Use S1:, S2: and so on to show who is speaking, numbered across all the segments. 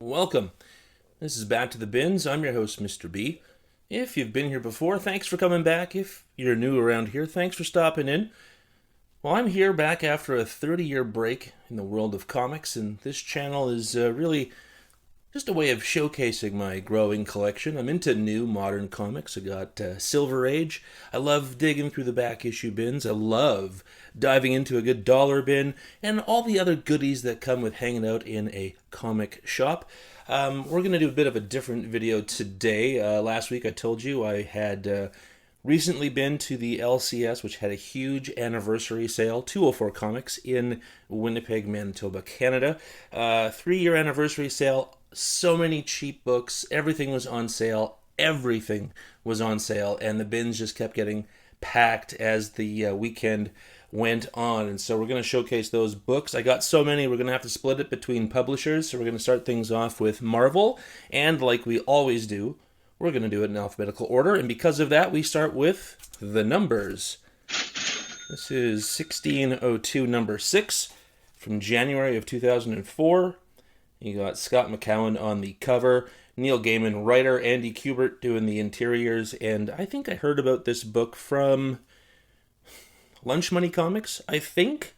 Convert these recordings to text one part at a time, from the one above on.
S1: Welcome. This is Back to the Bins. I'm your host, Mr. B. If you've been here before, thanks for coming back. If you're new around here, thanks for stopping in. Well, I'm here back after a 30-year break in the world of comics, and this channel is really just a way of showcasing my growing collection. I'm into new modern comics. I got Silver Age. I love digging through the back issue bins. I love diving into a good dollar bin and all the other goodies that come with hanging out in a comic shop. We're going to do a bit of a different video today. Last week I told you I had recently been to the LCS, which had a huge anniversary sale, 204 Comics in Winnipeg, Manitoba, Canada. 3-year anniversary sale. So many cheap books. Everything was on sale. Everything was on sale. And the bins just kept getting packed as the weekend went on. And so we're going to showcase those books. I got so many, we're going to have to split it between publishers. So we're going to start things off with Marvel. And like we always do, we're going to do it in alphabetical order. And because of that, we start with the numbers. This is 1602 number 6 from January of 2004. You got Scott McCowan on the cover, Neil Gaiman writer, Andy Kubert doing the interiors, and I think I heard about this book from Lunch Money Comics, I think.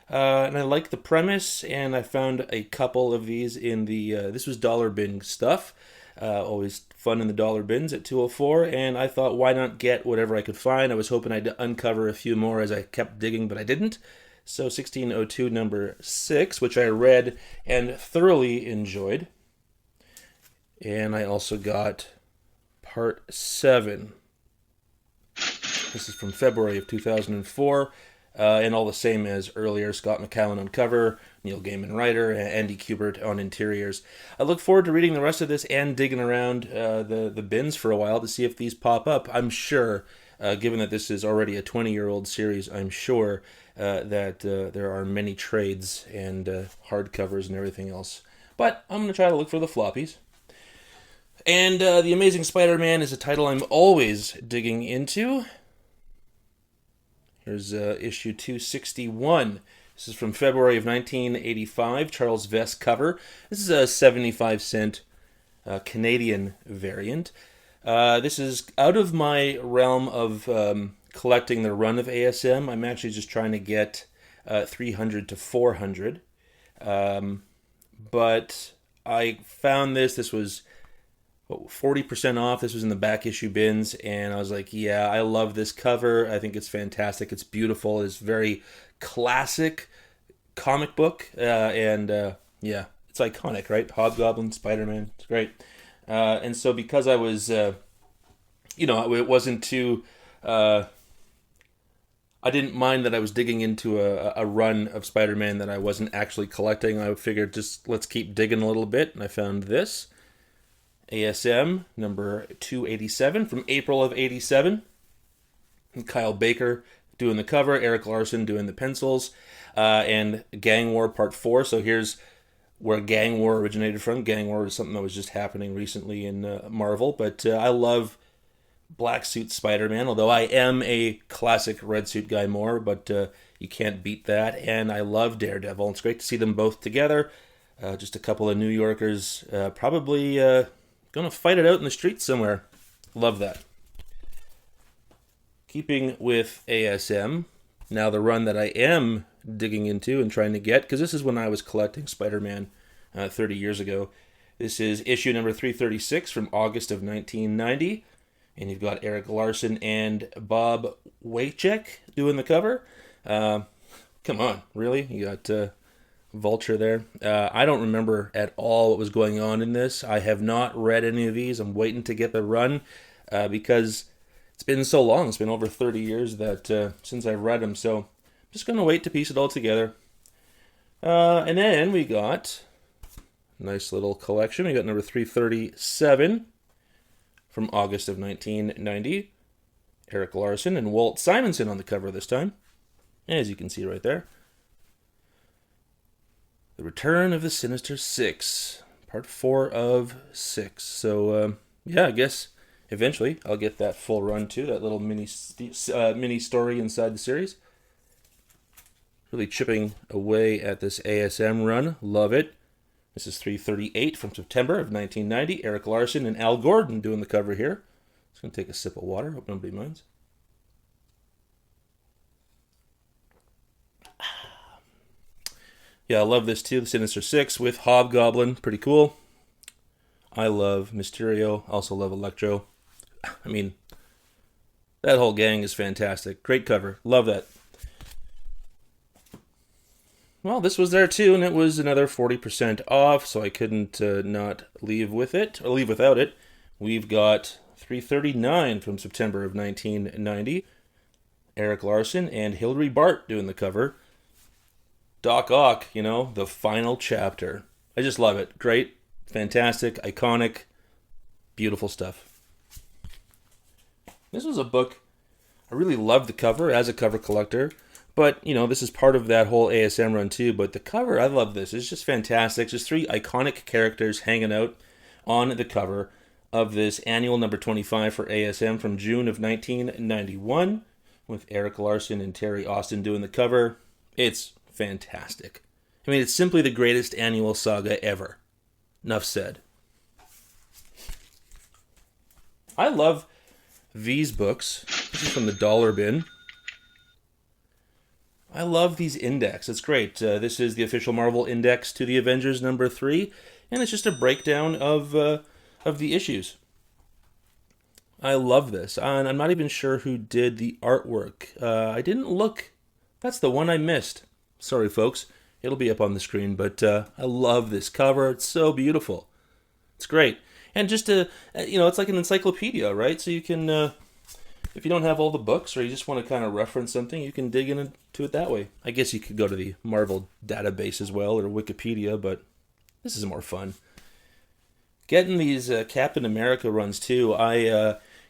S1: And I like the premise, and I found a couple of these in the, this was dollar bin stuff. Always fun in the dollar bins at 204, and I thought, why not get whatever I could find? I was hoping I'd uncover a few more as I kept digging, but I didn't. So 1602 number 6, which I read and thoroughly enjoyed. And I also got part 7. This is from February of 2004, and all the same as earlier. Scott McCowan on cover, Neil Gaiman writer, and Andy Kubert on interiors. I look forward to reading the rest of this and digging around the bins for a while to see if these pop up. I'm sure, given that this is already a 20-year-old series, I'm sure that there are many trades and hardcovers and everything else. But I'm going to try to look for the floppies. And The Amazing Spider-Man is a title I'm always digging into. Here's issue 261. This is from February of 1985, Charles Vess cover. This is a 75-cent Canadian variant. This is out of my realm of collecting the run of ASM. I'm actually just trying to get 300 to 400. But I found this was 40% off. This was in the back issue bins, and I was like, yeah, I love this cover. I think it's fantastic. It's beautiful. It's very classic comic book, and yeah, it's iconic, right? Hobgoblin, Spider-Man, it's great. And so because I was, it wasn't too... I didn't mind that I was digging into a run of Spider-Man that I wasn't actually collecting. I figured just let's keep digging a little bit, and I found this. ASM number 287 from April of 87. And Kyle Baker doing the cover, Eric Larson doing the pencils, and Gang War Part 4. So here's where Gang War originated from. Gang War is something that was just happening recently in Marvel, but I love Black Suit Spider-Man, although I am a classic red suit guy more, but you can't beat that. And I love Daredevil. It's great to see them both together. Just a couple of New Yorkers probably going to fight it out in the streets somewhere. Love that. Keeping with ASM, now the run that I am digging into and trying to get, because this is when I was collecting Spider-Man 30 years ago. This is issue number 336 from August of 1990. And you've got Eric Larson and Bob Wachek doing the cover. Come on, really? You got Vulture there. I don't remember at all what was going on in this. I have not read any of these. I'm waiting to get the run because it's been so long. It's been over 30 years that since I've read them. So I'm just going to wait to piece it all together. And then we got a nice little collection. We got number 337. From August of 1990, Eric Larson and Walt Simonson on the cover this time, as you can see right there. The Return of the Sinister Six, part 4 of 6. So, yeah, I guess eventually I'll get that full run too, that little mini story inside the series. Really chipping away at this ASM run. Love it. This is 338 from September of 1990. Eric Larson and Al Gordon doing the cover here. Just going to take a sip of water. Hope nobody minds. Yeah, I love this too. The Sinister Six with Hobgoblin. Pretty cool. I love Mysterio. Also love Electro. I mean, that whole gang is fantastic. Great cover. Love that. Well, this was there too, and it was another 40% off, so I couldn't not leave with it, or leave without it. We've got 339 from September of 1990. Eric Larson and Hilary Bart doing the cover. Doc Ock, the final chapter. I just love it. Great, fantastic, iconic, beautiful stuff. This was a book, I really loved the cover as a cover collector. But, this is part of that whole ASM run too. But the cover, I love this. It's just fantastic. Just 3 iconic characters hanging out on the cover of this annual number 25 for ASM from June of 1991 with Eric Larson and Terry Austin doing the cover. It's fantastic. I mean, it's simply the greatest annual saga ever. Enough said. I love these books. This is from the dollar bin. I love these index. It's great. This is the official Marvel index to the Avengers number 3, and it's just a breakdown of the issues. I love this, and I'm not even sure who did the artwork. I didn't look. That's the one I missed. Sorry, folks. It'll be up on the screen, but I love this cover. It's so beautiful. It's great, and just it's like an encyclopedia, right? So you can. If you don't have all the books or you just want to kind of reference something, you can dig into it that way. I guess you could go to the Marvel database as well or Wikipedia, but this is more fun. Getting these Captain America runs too.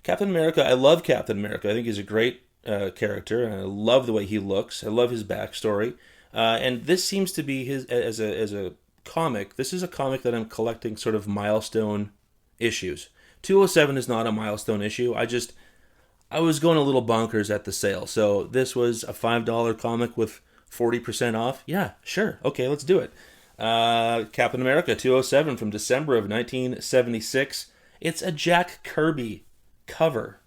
S1: Captain America, I love Captain America. I think he's a great character, and I love the way he looks. I love his backstory. And this seems to be his as a comic. This is a comic that I'm collecting sort of milestone issues. 207 is not a milestone issue. I was going a little bonkers at the sale. So this was a $5 comic with 40% off. Yeah, sure. Okay, let's do it. Captain America 207 from December of 1976. It's a Jack Kirby cover,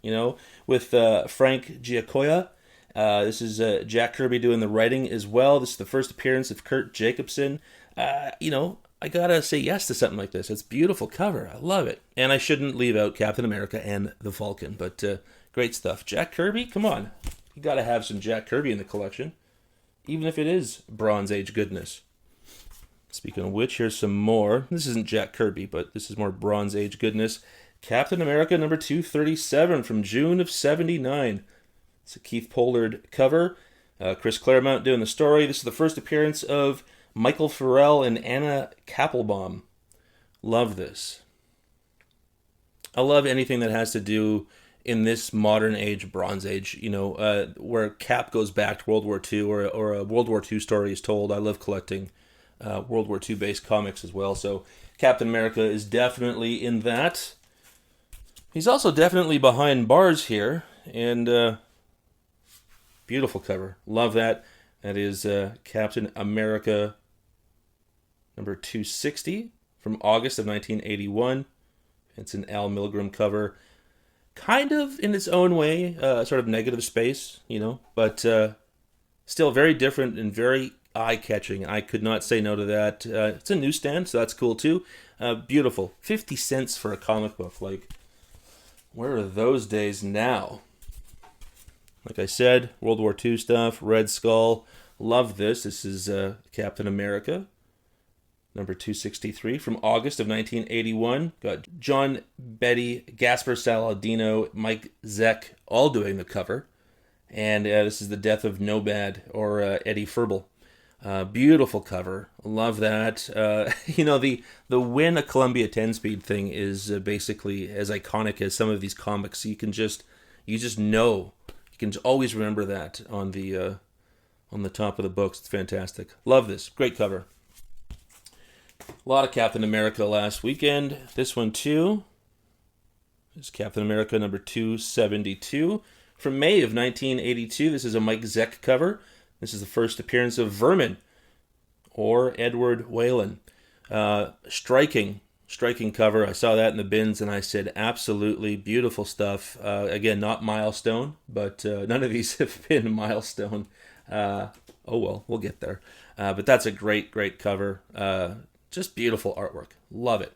S1: with Frank Giacoia. This is Jack Kirby doing the writing as well. This is the first appearance of Kurt Jacobson. I gotta say yes to something like this. It's a beautiful cover. I love it. And I shouldn't leave out Captain America and the Falcon, but great stuff. Jack Kirby, come on. You gotta have some Jack Kirby in the collection, even if it is Bronze Age goodness. Speaking of which, here's some more. This isn't Jack Kirby, but this is more Bronze Age goodness. Captain America number 237 from June of 79. It's a Keith Pollard cover. Chris Claremont doing the story. This is the first appearance of Michael Farrell and Anna Kappelbaum. Love this. I love anything that has to do in this modern age, Bronze Age, where Cap goes back to World War II or a World War II story is told. I love collecting World War II based comics as well. So Captain America is definitely in that. He's also definitely behind bars here, and beautiful cover. Love that. That is Captain America number 260 from August of 1981. It's an Al Milgram cover. Kind of in its own way, sort of negative space, but still very different and very eye-catching. I could not say no to that. It's a newsstand, so that's cool too. Beautiful. 50 cents for a comic book. Like, where are those days now? Like I said, World War II stuff, Red Skull. Love this. This is Captain America, number 263 from August of 1981. Got John Betty, Gasper Saladino, Mike Zeck all doing the cover. And this is the death of Nobad or Eddie Ferbel. Beautiful cover. Love that. The win a Columbia 10-speed thing is basically as iconic as some of these comics. You just know. You can always remember that on the top of the books. It's fantastic. Love this. Great cover. A lot of Captain America last weekend. This one too. This is Captain America number 272 from May of 1982. This is a Mike Zeck cover. This is the first appearance of Vermin or Edward Whalen. Striking cover. I saw that in the bins and I said, absolutely beautiful stuff. Again, not milestone, but none of these have been milestone. Oh well, we'll get there. But that's a great cover. Just beautiful artwork. Love it.